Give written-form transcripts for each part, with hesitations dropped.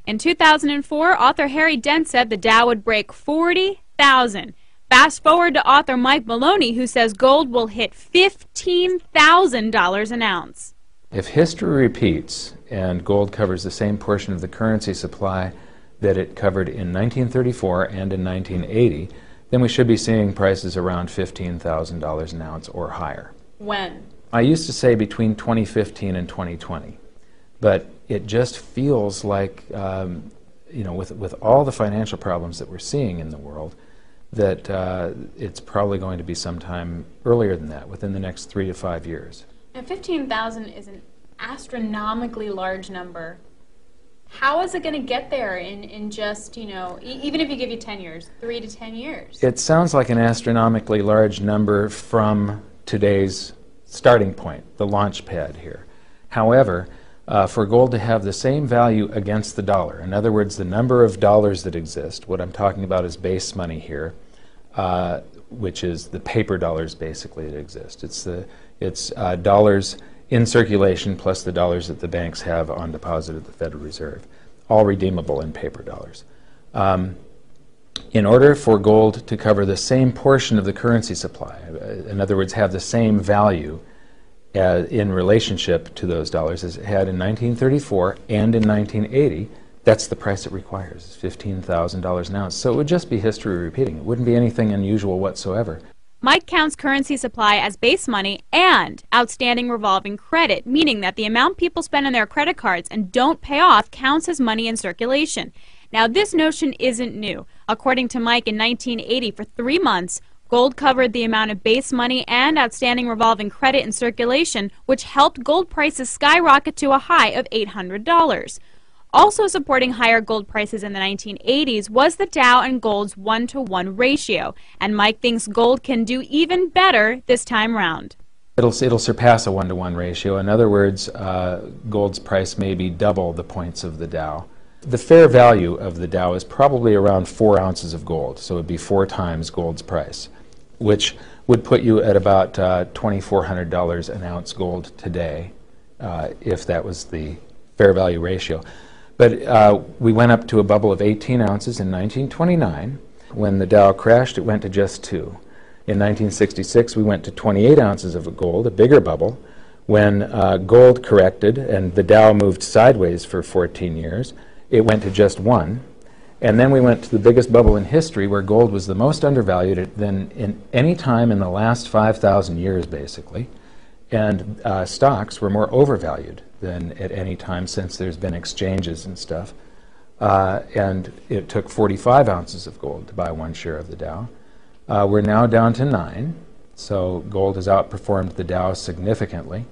In 2004, author Harry Dent said the Dow would break 40,000. Fast forward to author Mike Maloney, who says gold will hit $15,000 an ounce. If history repeats and gold covers the same portion of the currency supply that it covered in 1934 and in 1980, then we should be seeing prices around $15,000 an ounce or higher. When? I used to say between 2015 and 2020, but it just feels like, with all the financial problems that we're seeing in the world, that it's probably going to be sometime earlier than that, within the next 3 to 5 years. Now, 15,000 is an astronomically large number. How is it going to get there in just, even if you give you 10 years, 3 to 10 years? It sounds like an astronomically large number from today's starting point, the launch pad here. However, for gold to have the same value against the dollar, in other words, the number of dollars that exist, what I'm talking about is base money here, which is the paper dollars basically that exist. It's dollars in circulation plus the dollars that the banks have on deposit at the Federal Reserve, all redeemable in paper dollars. In order for gold to cover the same portion of the currency supply, in other words, have the same value in relationship to those dollars as it had in 1934 and in 1980, that's the price it requires, $15,000 an ounce. So it would just be history repeating. It wouldn't be anything unusual whatsoever. Mike counts currency supply as base money and outstanding revolving credit, meaning that the amount people spend on their credit cards and don't pay off counts as money in circulation. Now, this notion isn't new. According to Mike, in 1980, for 3 months, gold covered the amount of base money and outstanding revolving credit in circulation, which helped gold prices skyrocket to a high of $800. Also supporting higher gold prices in the 1980s was the Dow and gold's 1-to-1 ratio, and Mike thinks gold can do even better this time round. It'll surpass a 1-to-1 ratio. In other words, gold's price may be double the points of the Dow. The fair value of the Dow is probably around 4 ounces of gold, so it would be 4 times gold's price, which would put you at about $2,400 an ounce gold today, if that was the fair value ratio. But we went up to a bubble of 18 ounces in 1929. When the Dow crashed, it went to just 2. In 1966, we went to 28 ounces of gold, a bigger bubble. When gold corrected and the Dow moved sideways for 14 years, it went to just 1. And then we went to the biggest bubble in history, where gold was the most undervalued than in any time in the last 5,000 years, basically. And stocks were more overvalued than at any time since there's been exchanges and stuff. And it took 45 ounces of gold to buy 1 share of the Dow. We're now down to 9, so gold has outperformed the Dow significantly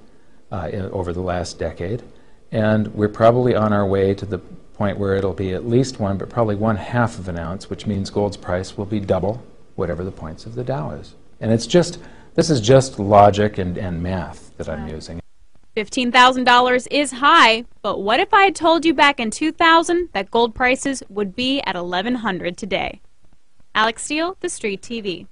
over the last decade. And we're probably on our way to the point where it'll be at least 1, but probably 1/2 of an ounce, which means gold's price will be double whatever the points of the Dow is. And this is just logic and math that I'm using. $15,000 is high, but what if I had told you back in 2000 that gold prices would be at $1,100 today? Alex Steele, The Street TV.